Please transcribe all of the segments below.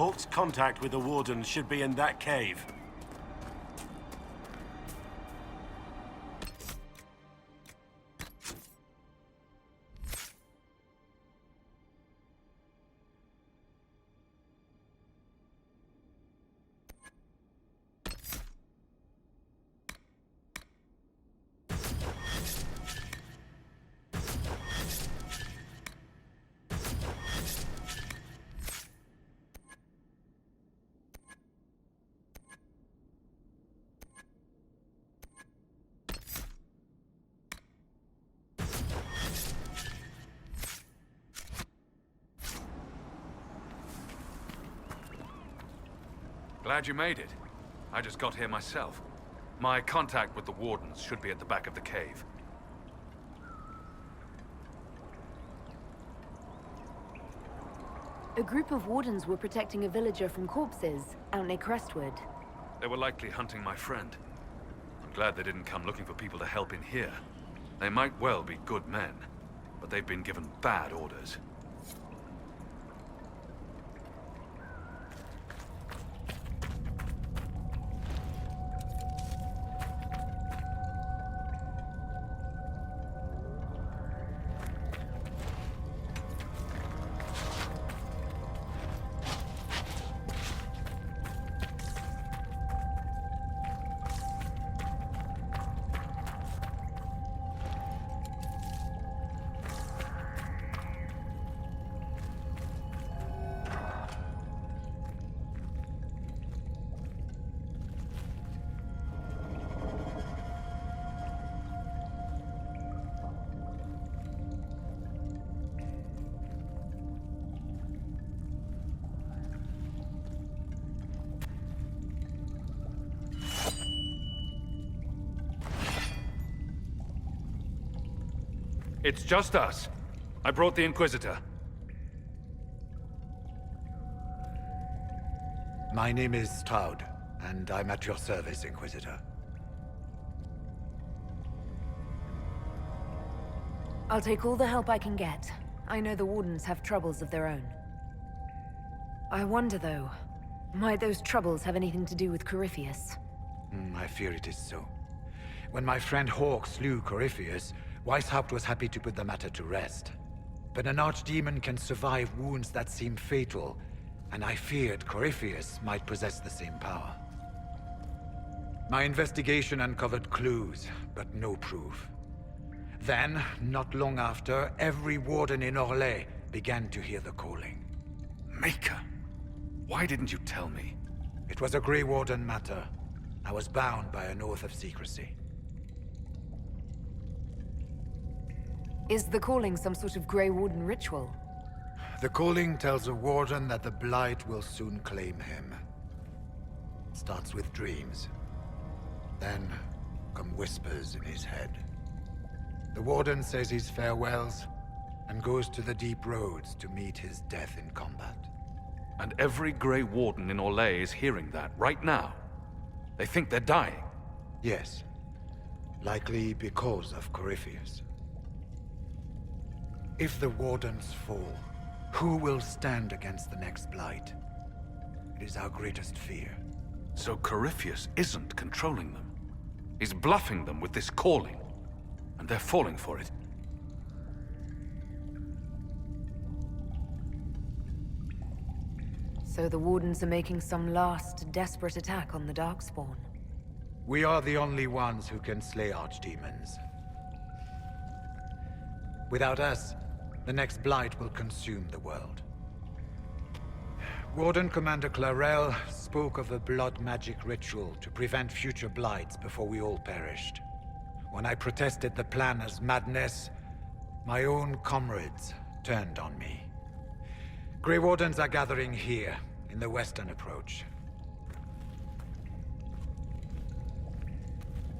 Hawk's contact with the Wardens should be in that cave. Glad you made it. I just got here myself. My contact with the Wardens should be at the back of the cave. A group of Wardens were protecting a villager from corpses out near Crestwood. They were likely hunting my friend. I'm glad they didn't come looking for people to help in here. They might well be good men, but they've been given bad orders. It's just us. I brought the Inquisitor. My name is Stroud, and I'm at your service, Inquisitor. I'll take all the help I can get. I know the Wardens have troubles of their own. I wonder, though, might those troubles have anything to do with Corypheus? I fear it is so. When my friend Hawk slew Corypheus, Weishaupt was happy to put the matter to rest. But an archdemon can survive wounds that seem fatal, and I feared Corypheus might possess the same power. My investigation uncovered clues, but no proof. Then, not long after, every warden in Orlais began to hear the calling. Maker, why didn't you tell me? It was a Grey Warden matter. I was bound by an oath of secrecy. Is the calling some sort of Grey Warden ritual? The calling tells a warden that the Blight will soon claim him. Starts with dreams. Then come whispers in his head. The warden says his farewells and goes to the deep roads to meet his death in combat. And every Grey Warden in Orlais is hearing that right now. They think they're dying. Yes. Likely because of Corypheus. If the Wardens fall, who will stand against the next Blight? It is our greatest fear. So Corypheus isn't controlling them. He's bluffing them with this calling. And they're falling for it. So the Wardens are making some last, desperate attack on the Darkspawn. We are the only ones who can slay archdemons. Without us, the next Blight will consume the world. Warden Commander Clarel spoke of a blood magic ritual to prevent future Blights before we all perished. When I protested the plan as madness, my own comrades turned on me. Grey Wardens are gathering here, in the western approach.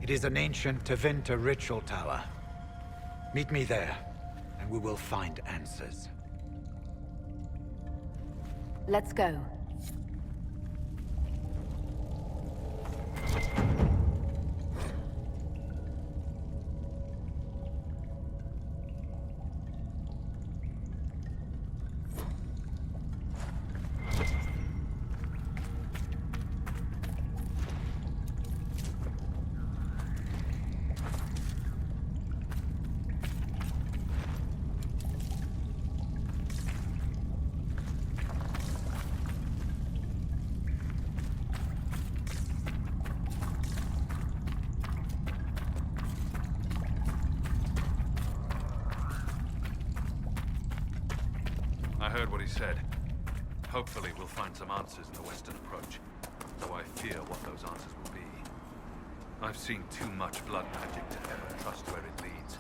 It is an ancient Tevinter ritual tower. Meet me there, and we will find answers. Let's go. I heard what he said. Hopefully we'll find some answers in the Western approach, though I fear what those answers will be. I've seen too much blood magic to ever trust where it leads.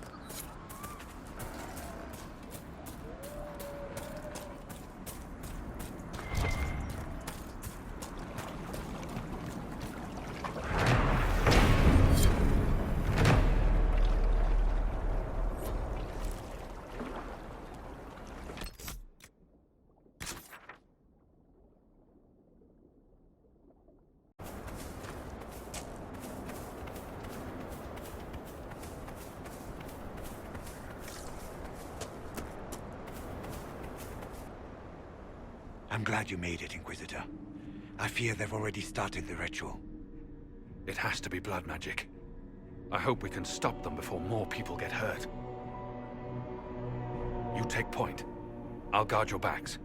I'm glad you made it, Inquisitor. I fear they've already started the ritual. It has to be blood magic. I hope we can stop them before more people get hurt. You take point. I'll guard your backs.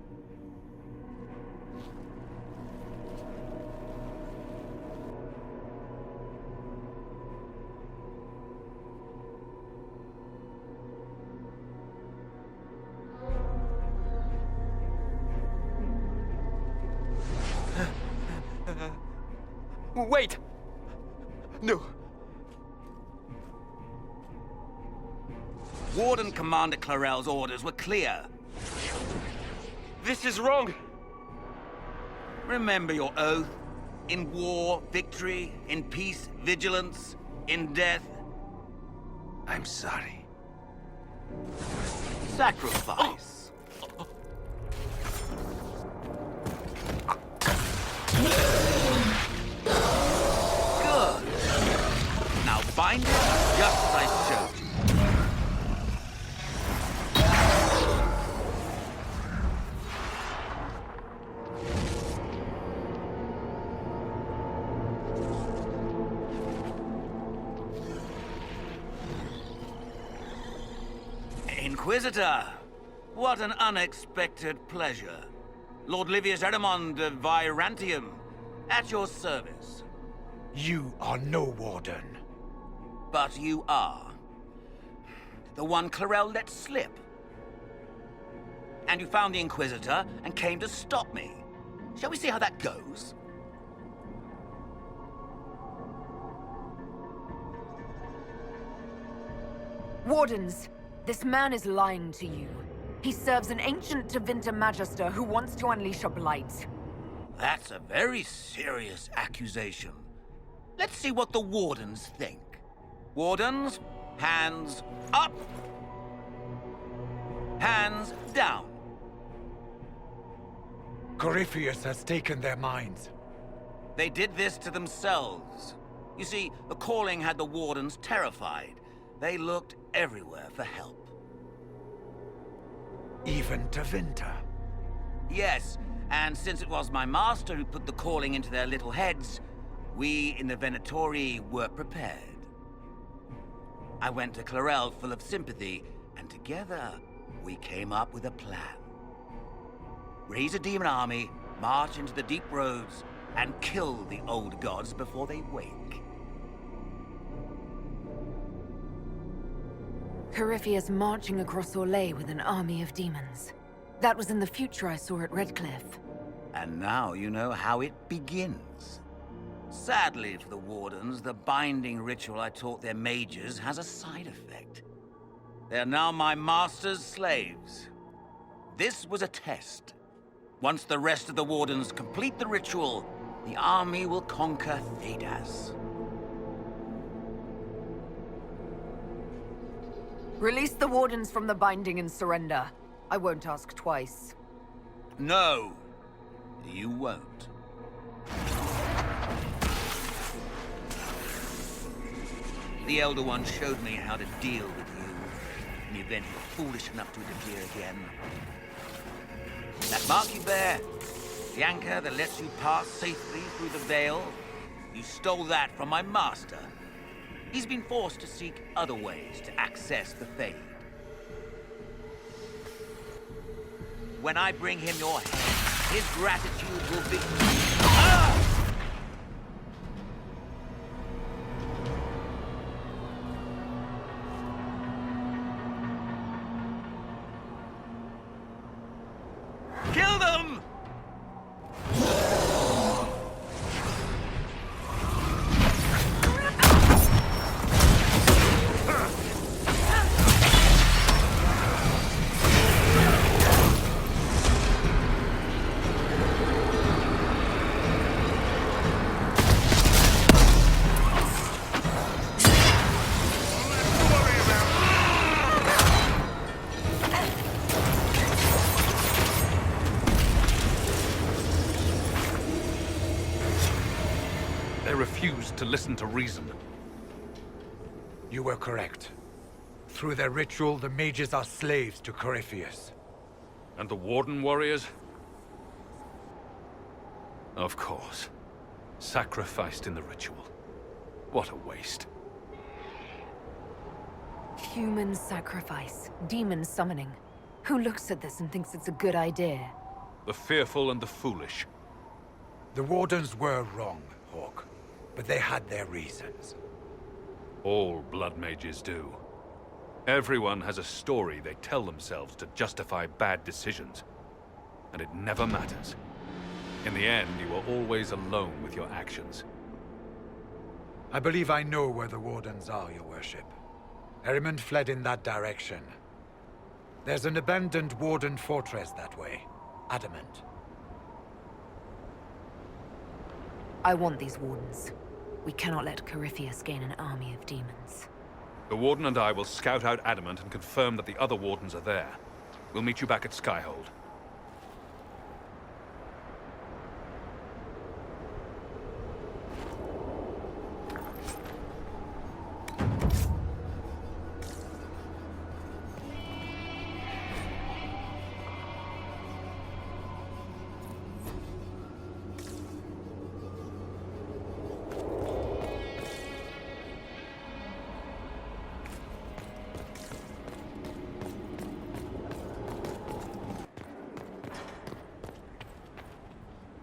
Wait! No. Warden Commander Clarel's orders were clear. This is wrong! Remember your oath. In war, victory. In peace, vigilance. In death, I'm sorry. sacrifice. Good. Now bind it just as I showed you. Inquisitor, what an unexpected pleasure. Lord Livius Erimond of Virantium, at your service. You are no warden. But you are. The one Clarel let slip. And you found the Inquisitor and came to stop me. Shall we see how that goes? Wardens, this man is lying to you. He serves an ancient Tevinter Magister who wants to unleash a blight. That's a very serious accusation. Let's see what the Wardens think. Wardens, hands up. Hands down. Corypheus has taken their minds. They did this to themselves. You see, the calling had the Wardens terrified. They looked everywhere for help. Even Tevinter. Yes, and since it was my master who put the calling into their little heads, we in the Venatori were prepared. I went to Clarel full of sympathy, and together we came up with a plan. Raise a demon army, march into the deep roads, and kill the old gods before they wake. Corypheus marching across Orlais with an army of demons. That was in the future I saw at Redcliffe. And now you know how it begins. Sadly for the Wardens, the binding ritual I taught their mages has a side effect. They are now my master's slaves. This was a test. Once the rest of the Wardens complete the ritual, the army will conquer Thedas. Release the Wardens from the binding and surrender. I won't ask twice. No, you won't. The Elder One showed me how to deal with you in the event you're foolish enough to interfere again. That mark you bear, the anchor that lets you pass safely through the veil, you stole that from my master. He's been forced to seek other ways to access the Fade. When I bring him your head, his gratitude will be... Ah! Kill them! They refused to listen to reason. You were correct. Through their ritual, the mages are slaves to Corypheus. And the Warden warriors? Of course. Sacrificed in the ritual. What a waste. Human sacrifice. Demon summoning. Who looks at this and thinks it's a good idea? The fearful and the foolish. The Wardens were wrong, Hawk. But they had their reasons. All blood mages do. Everyone has a story they tell themselves to justify bad decisions. And it never matters. In the end, you are always alone with your actions. I believe I know where the Wardens are, Your Worship. Erimond fled in that direction. There's an abandoned Warden fortress that way. Adamant. I want these Wardens. We cannot let Corypheus gain an army of demons. The Warden and I will scout out Adamant and confirm that the other Wardens are there. We'll meet you back at Skyhold.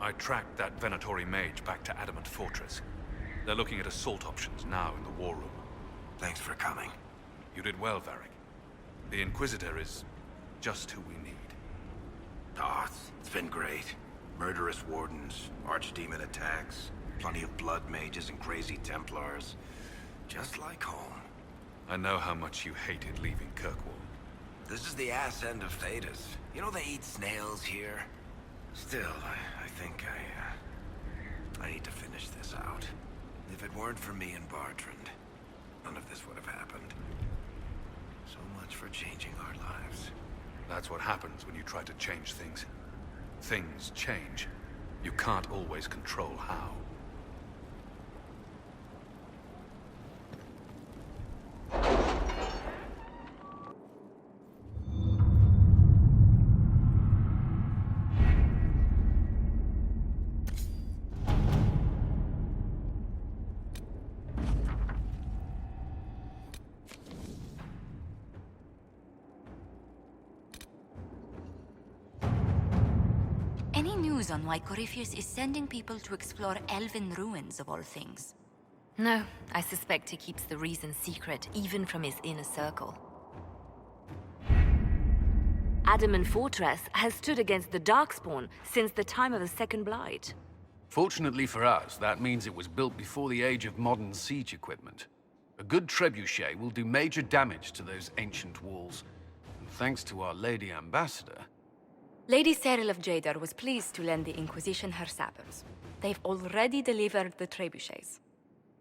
I tracked that Venatori mage back to Adamant Fortress. They're looking at assault options now in the war room. Thanks for coming. You did well, Varric. The Inquisitor is just who we need. Oh, it's been great. Murderous Wardens, archdemon attacks, plenty of blood mages and crazy Templars. Just like home. I know how much you hated leaving Kirkwall. This is the ass end of Thedas. You know they eat snails here? Still, I think I need to finish this out. If it weren't for me and Bartrand, none of this would have happened. So much for changing our lives. That's what happens when you try to change things. Things change. You can't always control how. Any news on why Corypheus is sending people to explore elven ruins of all things? No, I suspect he keeps the reason secret, even from his inner circle. Adamant Fortress has stood against the Darkspawn since the time of the Second Blight. Fortunately for us, that means it was built before the age of modern siege equipment. A good trebuchet will do major damage to those ancient walls. And thanks to Our Lady Ambassador... Lady Cyril of Jadar was pleased to lend the Inquisition her sabers. They've already delivered the trebuchets.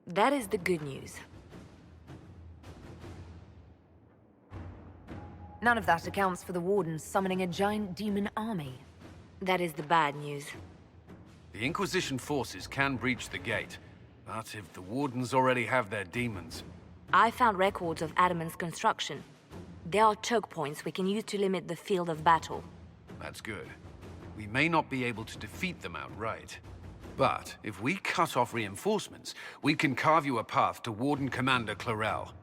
That is the good news. None of that accounts for the Wardens summoning a giant demon army. That is the bad news. The Inquisition forces can breach the gate, but if the Wardens already have their demons... I found records of Adamant's construction. There are choke points we can use to limit the field of battle. That's good. We may not be able to defeat them outright. But if we cut off reinforcements, we can carve you a path to Warden Commander Clarel.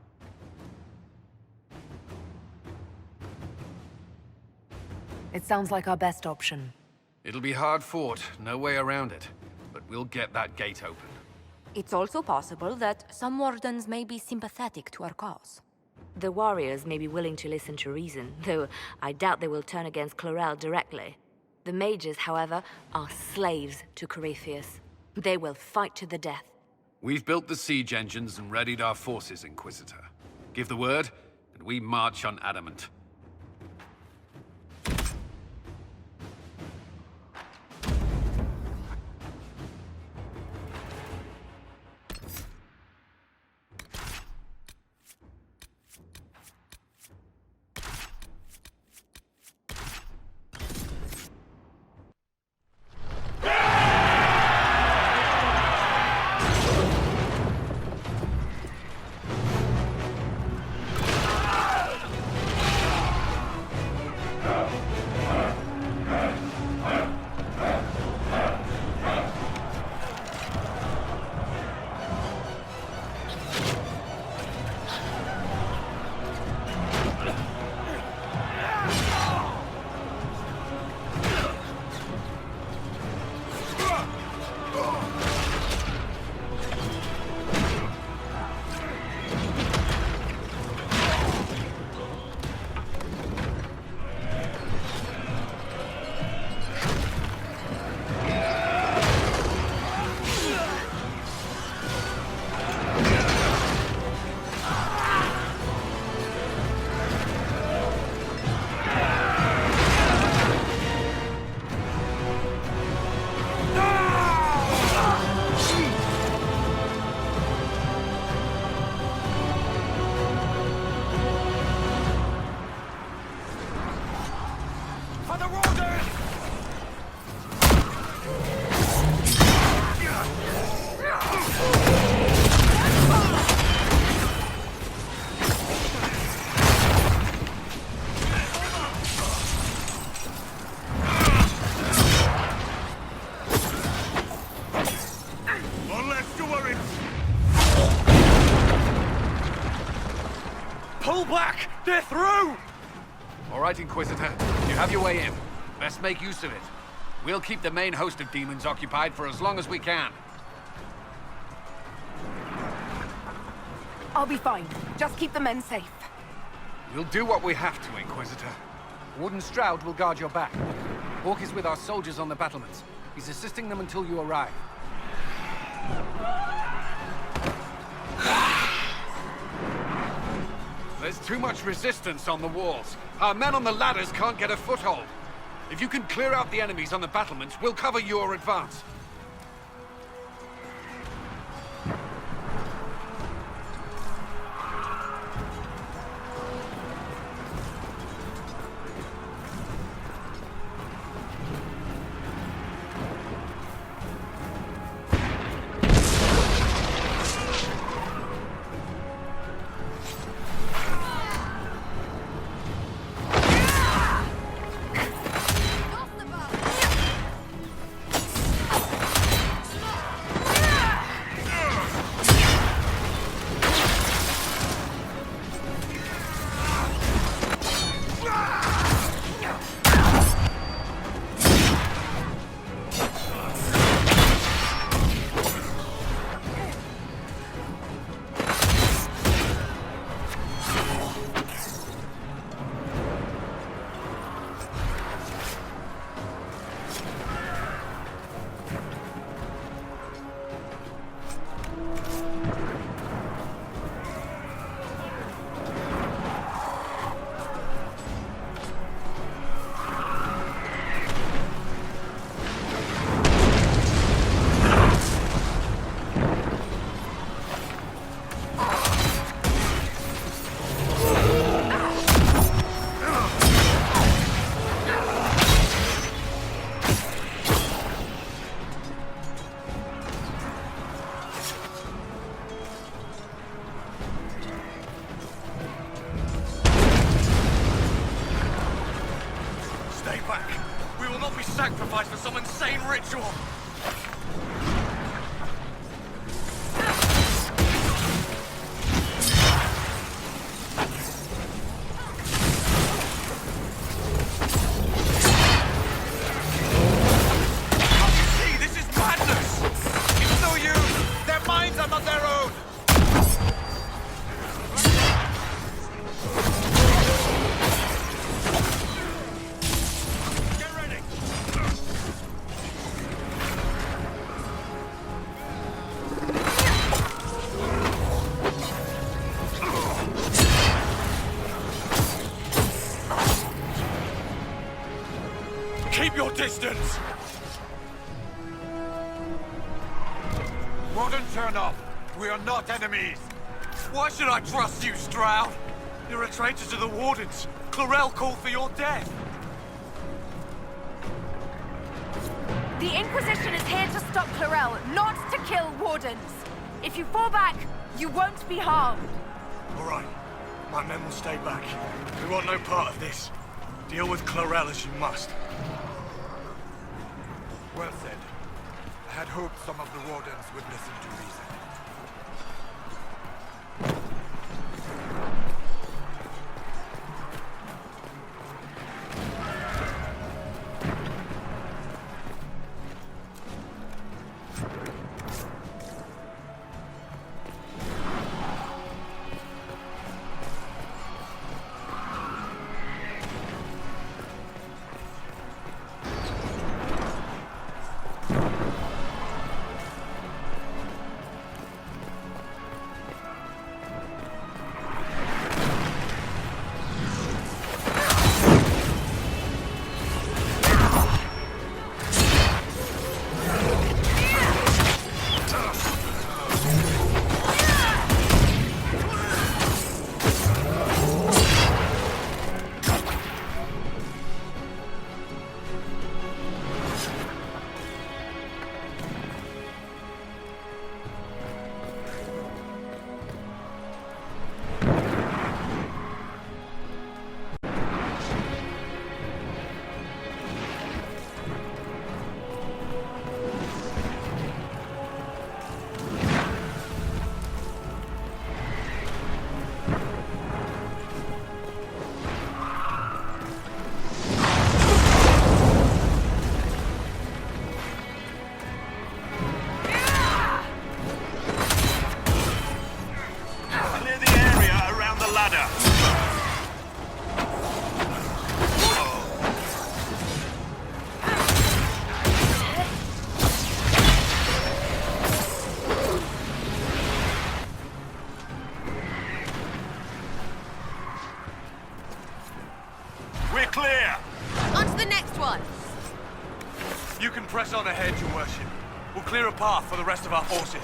It sounds like our best option. It'll be hard fought, no way around it. But we'll get that gate open. It's also possible that some Wardens may be sympathetic to our cause. The warriors may be willing to listen to reason, though I doubt they will turn against Clarel directly. The mages, however, are slaves to Corypheus. They will fight to the death. We've built the siege engines and readied our forces, Inquisitor. Give the word, and we march on Adamant. Pull back! They're through! All right, Inquisitor. You have your way in. Best make use of it. We'll keep the main host of demons occupied for as long as we can. I'll be fine. Just keep the men safe. We'll do what we have to, Inquisitor. Warden Stroud will guard your back. Hawk is with our soldiers on the battlements. He's assisting them until you arrive. There's too much resistance on the walls. Our men on the ladders can't get a foothold. If you can clear out the enemies on the battlements, we'll cover your advance. Sacrifice for some insane ritual! See, this is madness! It's no use! Their minds are not their own! Get ready! Keep your distance! Warden, turn off. We are not enemies. Why should I trust you, Stroud? You're a traitor to the Wardens. Clarel called for your death. The Inquisition is here to stop Clarel, not to kill Wardens. If you fall back, you won't be harmed. All right. My men will stay back. We want no part of this. Deal with Clarel as you must. Well said. I had hoped some of the Wardens would listen to reason. You can press on ahead, Your Worship. We'll clear a path for the rest of our forces.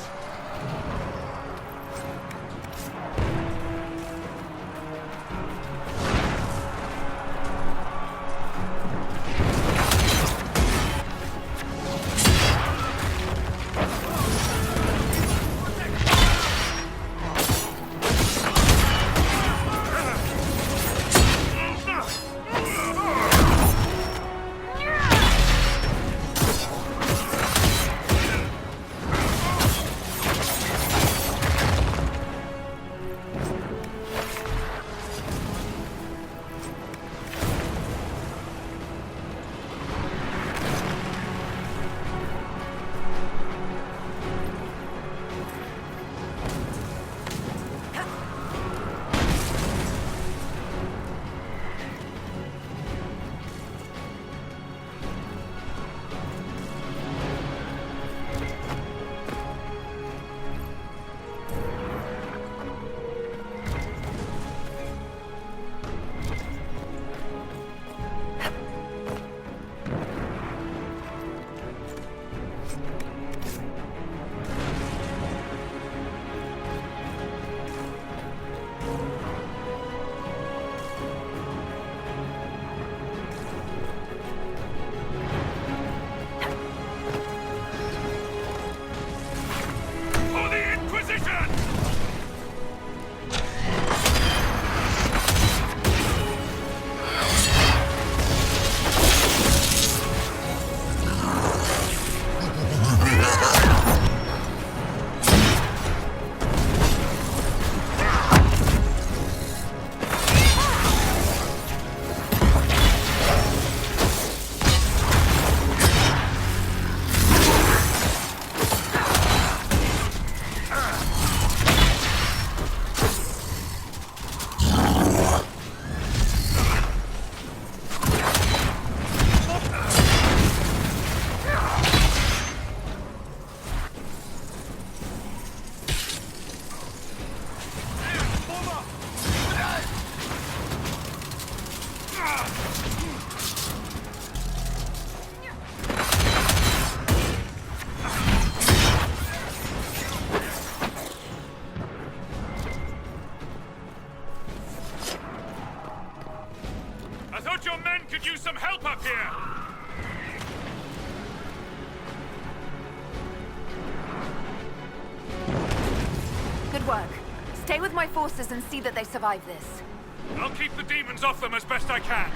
work. Stay with my forces and see that they survive this. I'll keep the demons off them as best I can.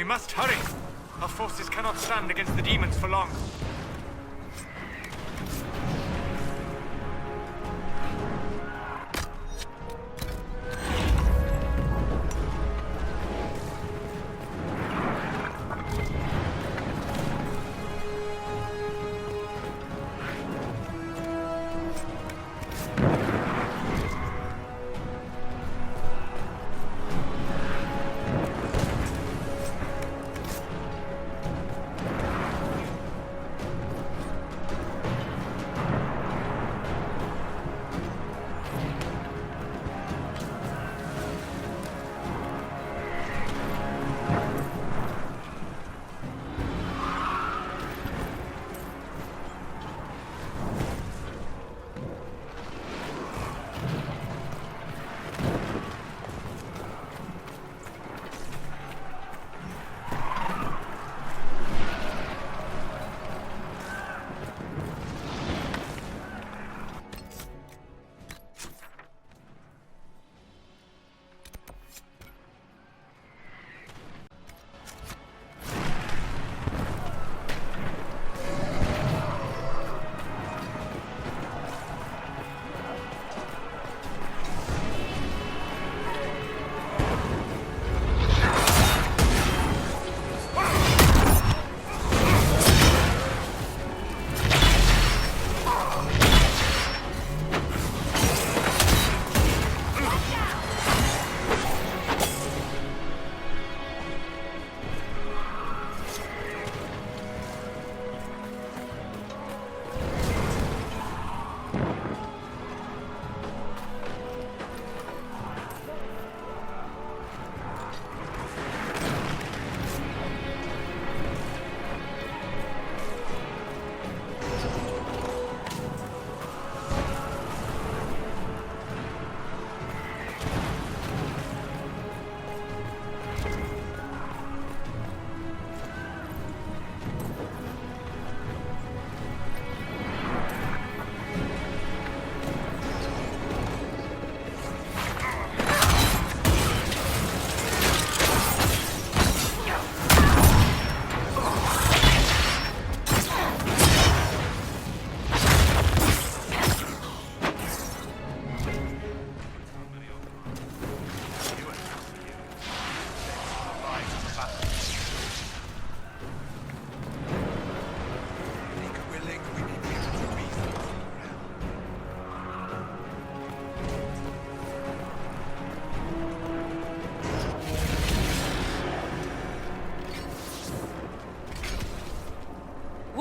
We must hurry. Our forces cannot stand against the demons for long.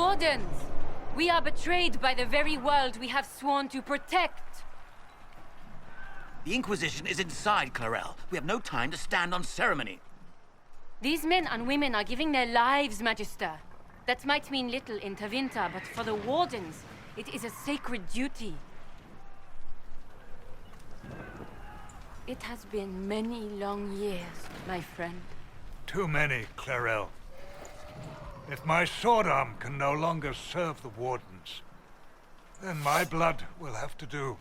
Wardens! We are betrayed by the very world we have sworn to protect! The Inquisition is inside, Clarel. We have no time to stand on ceremony. These men and women are giving their lives, Magister. That might mean little in Tevinter, but for the Wardens, it is a sacred duty. It has been many long years, my friend. Too many, Clarel. If my sword arm can no longer serve the Wardens, then my blood will have to do.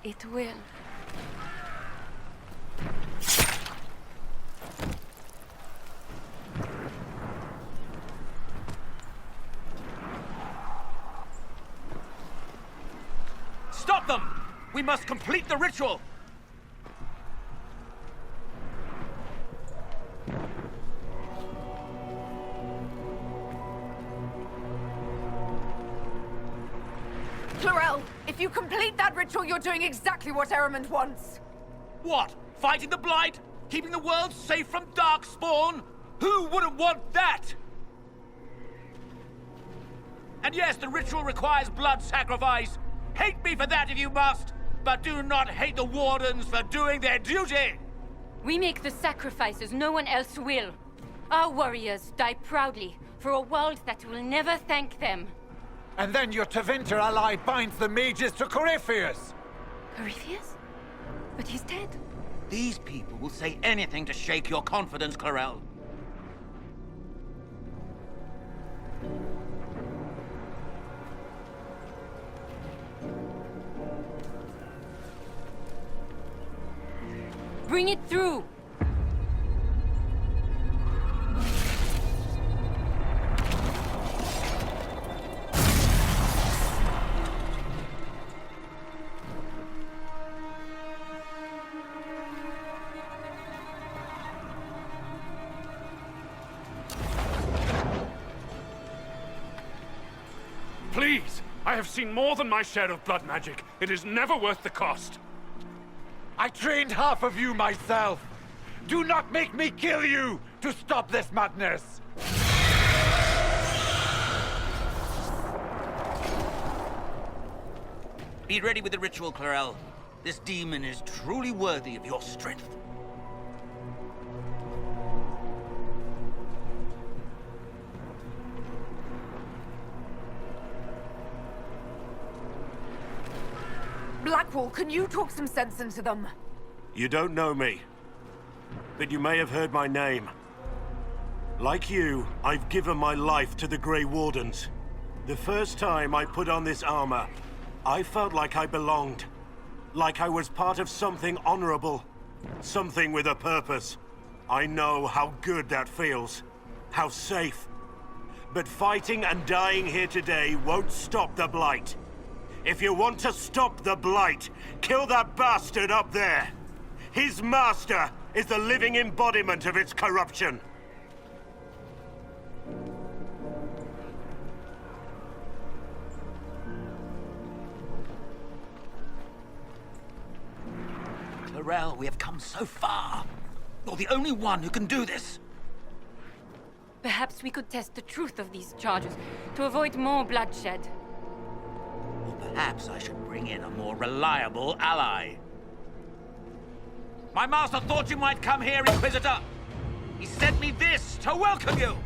It will. Stop them! We must complete the ritual! Clarel, if you complete that ritual, you're doing exactly what Ehrman wants. What? Fighting the Blight? Keeping the world safe from Darkspawn? Who wouldn't want that? And yes, the ritual requires blood sacrifice. Hate me for that if you must, but do not hate the Wardens for doing their duty! We make the sacrifices no one else will. Our warriors die proudly for a world that will never thank them. And then your Tevinter ally binds the mages to Corypheus! Corypheus? But he's dead. These people will say anything to shake your confidence, Clarel. Bring it through! Please! I have seen more than my share of blood magic. It is never worth the cost. I trained half of you myself! Do not make me kill you to stop this madness! Be ready with the ritual, Clarel. This demon is truly worthy of your strength. Blackwall, can you talk some sense into them? You don't know me, but you may have heard my name. Like you, I've given my life to the Grey Wardens. The first time I put on this armor, I felt like I belonged. Like I was part of something honorable. Something with a purpose. I know how good that feels. How safe. But fighting and dying here today won't stop the Blight. If you want to stop the Blight, kill that bastard up there! His master is the living embodiment of its corruption. Clarel, we have come so far. You're the only one who can do this. Perhaps we could test the truth of these charges to avoid more bloodshed. Or perhaps I should bring in a more reliable ally. My master thought you might come here, Inquisitor. He sent me this to welcome you.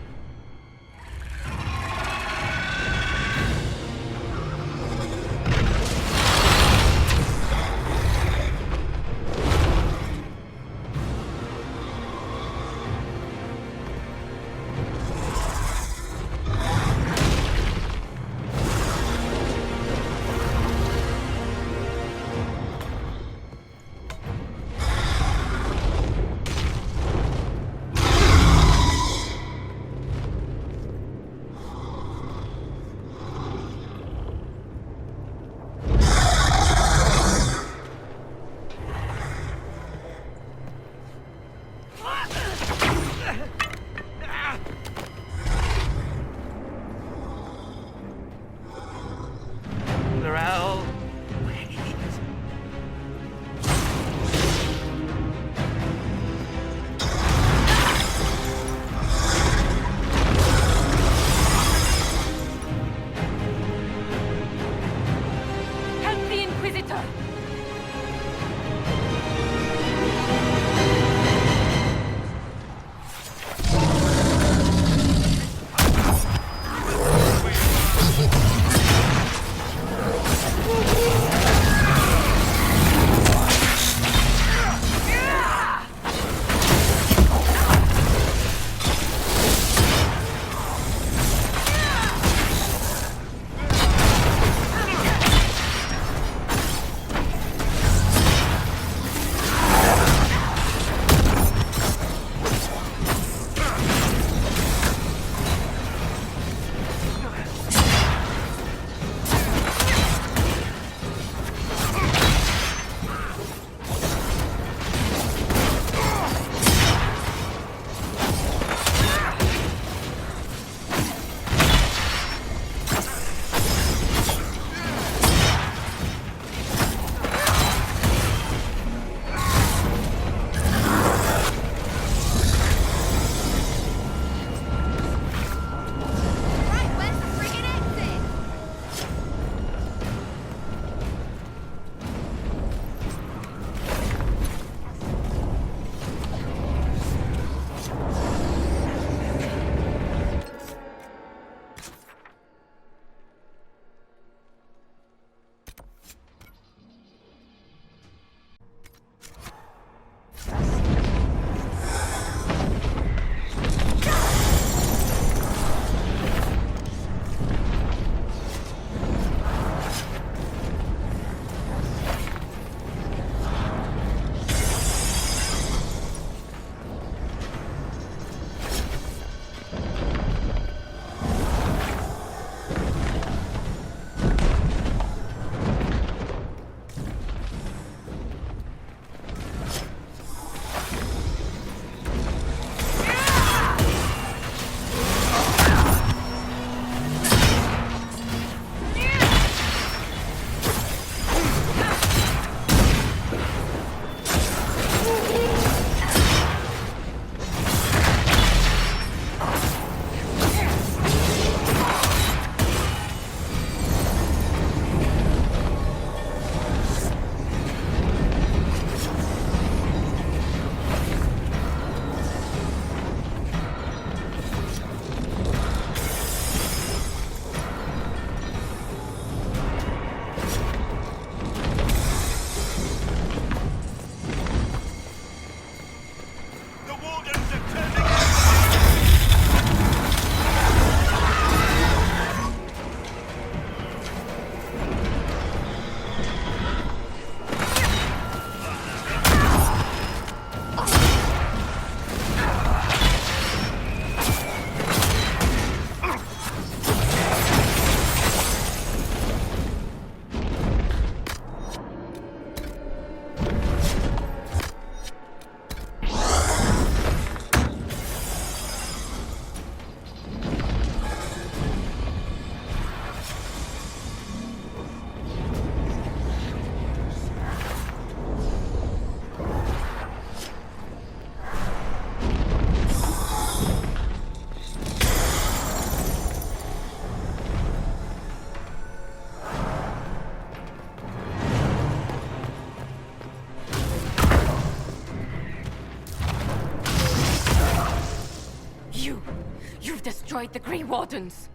destroyed the Grey Wardens.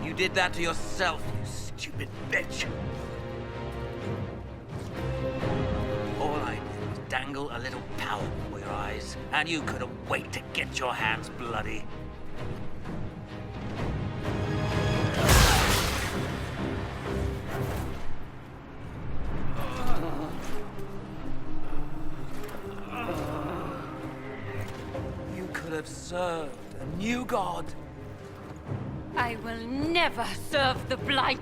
You did that to yourself, you stupid bitch. All I did was dangle a little power before your eyes, and you couldn't wait to get your hands bloody. You could have served a new god. I will never serve the Blight.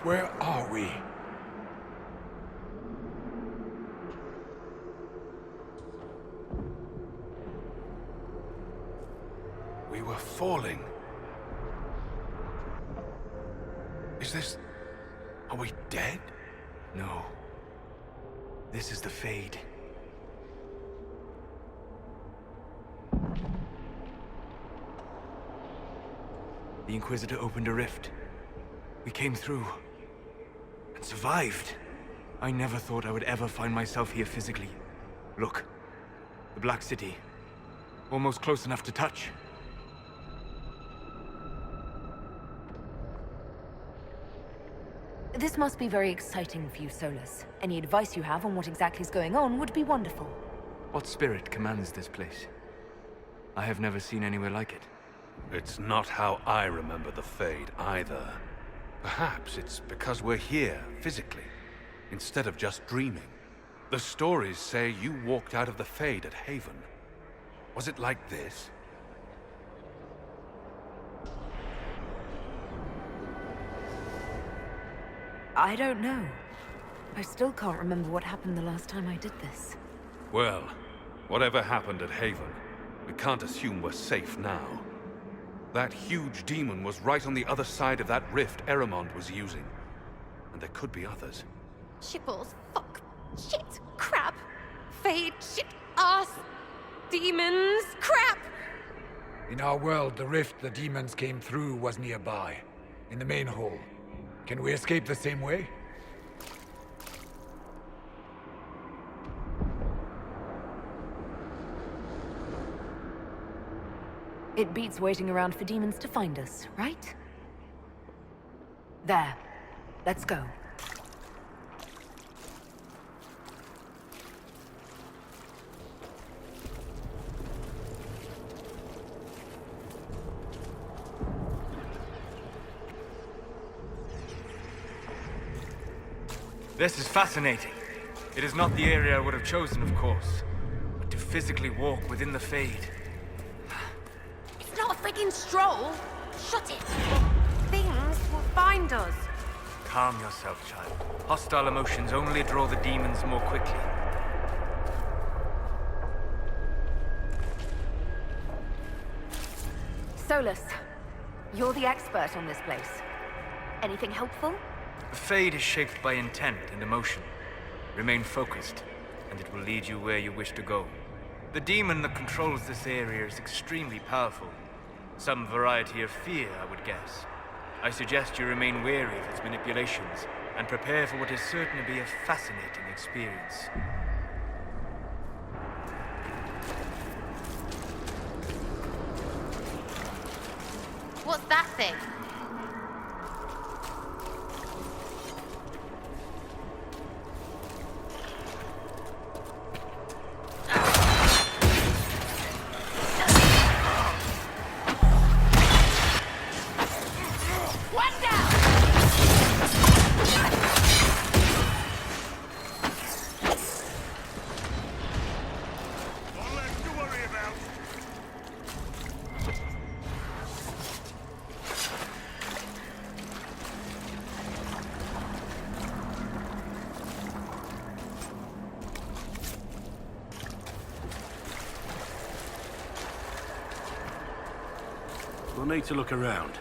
Where are we? We were falling. Is this... Are we dead? No. This is the Fade. The Inquisitor opened a rift. We came through. And survived. I never thought I would ever find myself here physically. Look. The Black City. Almost close enough to touch. This must be very exciting for you, Solus. Any advice you have on what exactly is going on would be wonderful. What spirit commands this place? I have never seen anywhere like it. It's not how I remember the Fade, either. Perhaps it's because we're here, physically, instead of just dreaming. The stories say you walked out of the Fade at Haven. Was it like this? I don't know. I still can't remember what happened the last time I did this. Well, whatever happened at Haven, we can't assume we're safe now. That huge demon was right on the other side of that rift Eramond was using. And there could be others. Shitballs, fuck, shit, crap, Fade, shit, ass, demons, crap! In our world, the rift the demons came through was nearby, in the main hall. Can we escape the same way? It beats waiting around for demons to find us, right? There. Let's go. This is fascinating. It is not the area I would have chosen, of course. But to physically walk within the Fade... It's not a freaking stroll! Shut it! Things will find us! Calm yourself, child. Hostile emotions only draw the demons more quickly. Solus, you're the expert on this place. Anything helpful? Fate is shaped by intent and emotion. Remain focused, and it will lead you where you wish to go. The demon that controls this area is extremely powerful. Some variety of fear, I would guess. I suggest you remain wary of its manipulations, and prepare for what is certain to be a fascinating experience. What's that thing? We'll need to look around.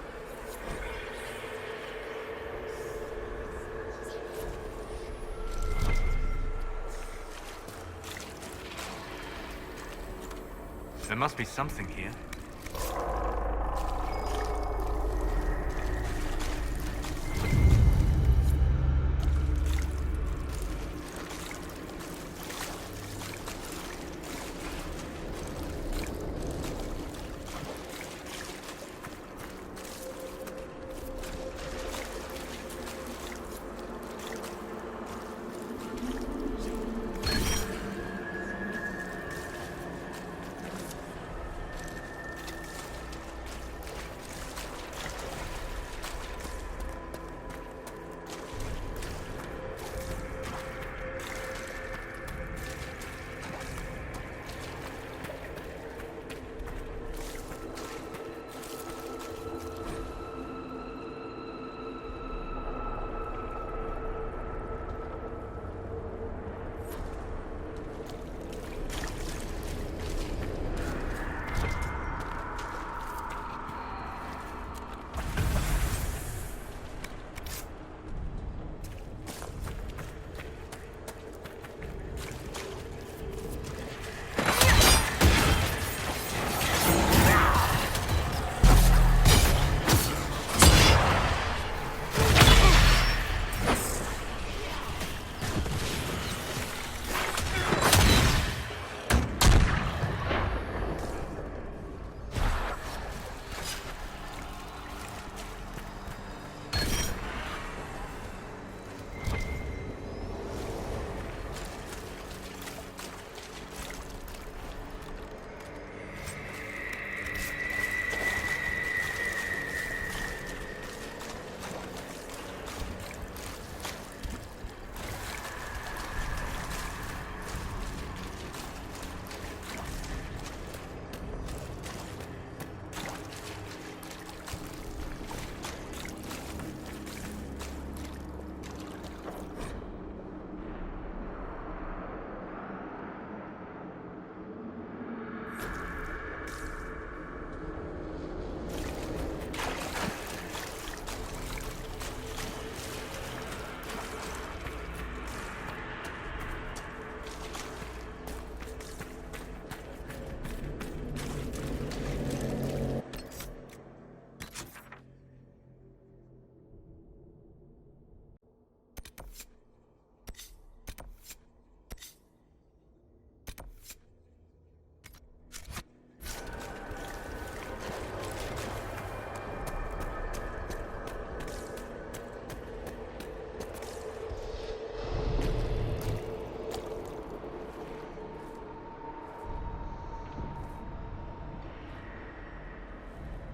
There must be something here.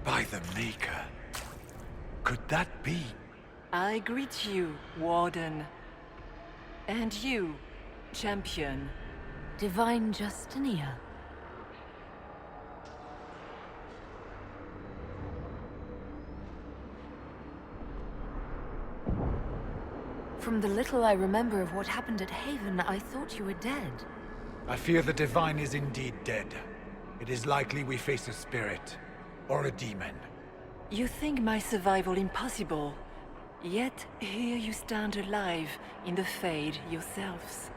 By the Maker. Could that be? I greet you, Warden. And you, Champion. Divine Justinia. From the little I remember of what happened at Haven, I thought you were dead. I fear the Divine is indeed dead. It is likely we face a spirit. Or a demon. You think my survival impossible? Yet here you stand alive in the Fade yourselves.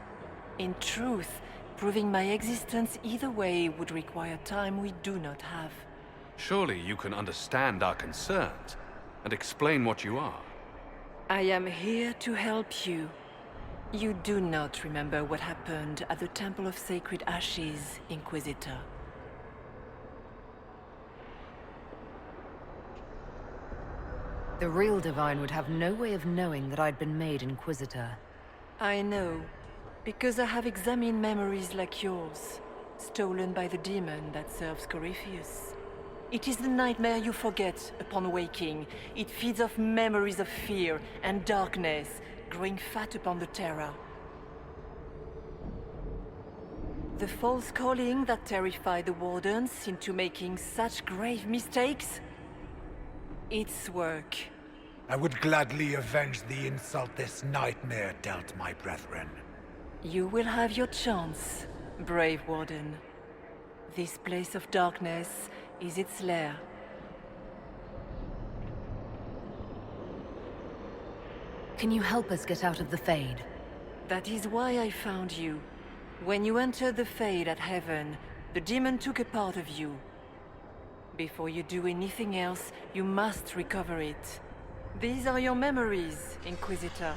In truth, proving my existence either way would require time we do not have. Surely you can understand our concerns and explain what you are. I am here to help you. You do not remember what happened at the Temple of Sacred Ashes, Inquisitor. The real Divine would have no way of knowing that I'd been made Inquisitor. I know, because I have examined memories like yours, stolen by the demon that serves Corypheus. It is the nightmare you forget upon waking. It feeds off memories of fear and darkness, growing fat upon the terror. The false calling that terrified the Wardens into making such grave mistakes? Its work. I would gladly avenge the insult this nightmare dealt my brethren. You will have your chance, brave Warden. This place of darkness is its lair. Can you help us get out of the Fade? That is why I found you. When you entered the Fade at Heaven, the demon took a part of you. Before you do anything else, you must recover it. These are your memories, Inquisitor.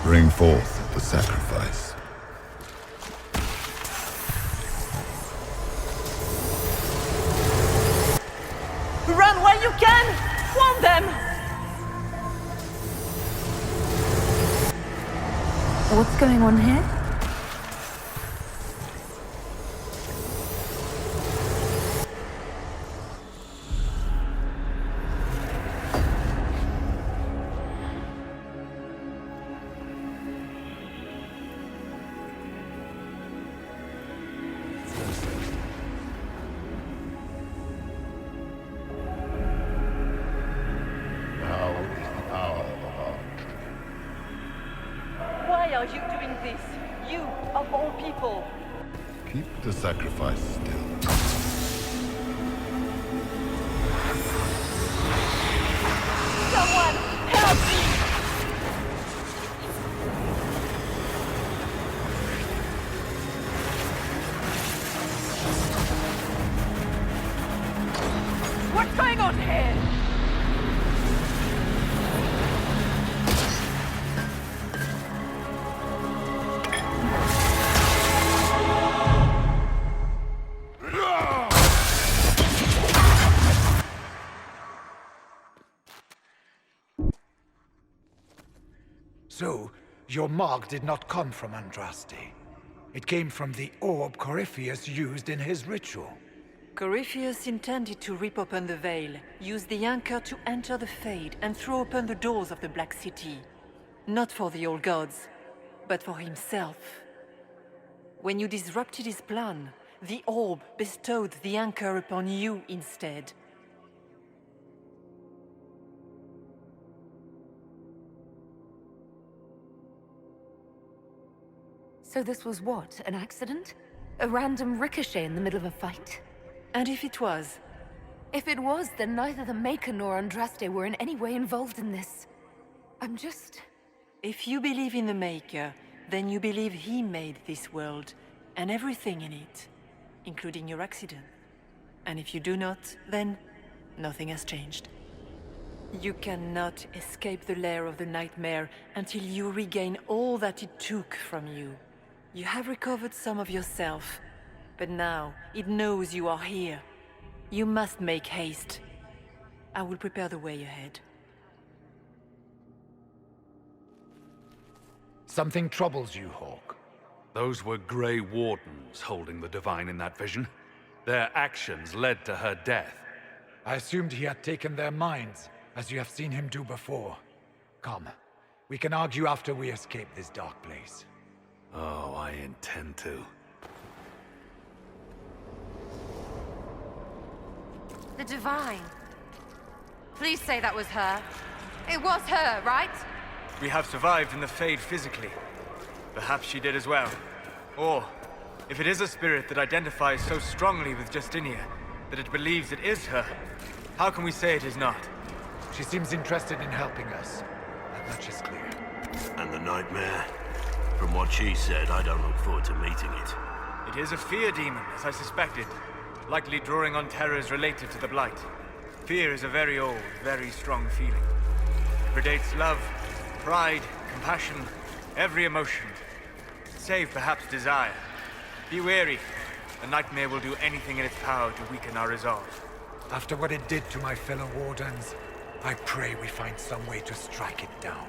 Bring forth the sacrifice. Run while you can! Warn them! What's going on here? Why are you doing this? You, of all people! Keep the sacrifice still. Someone, help me! What's going on here? So, your mark did not come from Andraste. It came from the orb Corypheus used in his ritual. Corypheus intended to rip open the veil, use the anchor to enter the Fade, and throw open the doors of the Black City. Not for the old gods, but for himself. When you disrupted his plan, the orb bestowed the anchor upon you instead. So this was what? An accident? A random ricochet in the middle of a fight? And if it was? If it was, then neither the Maker nor Andraste were in any way involved in this. I'm just... If you believe in the Maker, then you believe he made this world, and everything in it, including your accident. And if you do not, then nothing has changed. You cannot escape the lair of the nightmare until you regain all that it took from you. You have recovered some of yourself, but now it knows you are here. You must make haste. I will prepare the way ahead. Something troubles you, Hawk. Those were Grey Wardens holding the Divine in that vision. Their actions led to her death. I assumed he had taken their minds, as you have seen him do before. Come, we can argue after we escape this dark place. Oh, I intend to. The Divine. Please say that was her. It was her, right? We have survived in the Fade physically. Perhaps she did as well. Or, if it is a spirit that identifies so strongly with Justinia, that it believes it is her, how can we say it is not? She seems interested in helping us. That much is clear. And the nightmare? From what she said, I don't look forward to meeting it. It is a fear demon, as I suspected, likely drawing on terrors related to the Blight. Fear is a very old, very strong feeling. It predates love, pride, compassion, every emotion. Save perhaps desire. Be wary. The nightmare will do anything in its power to weaken our resolve. After what it did to my fellow Wardens, I pray we find some way to strike it down.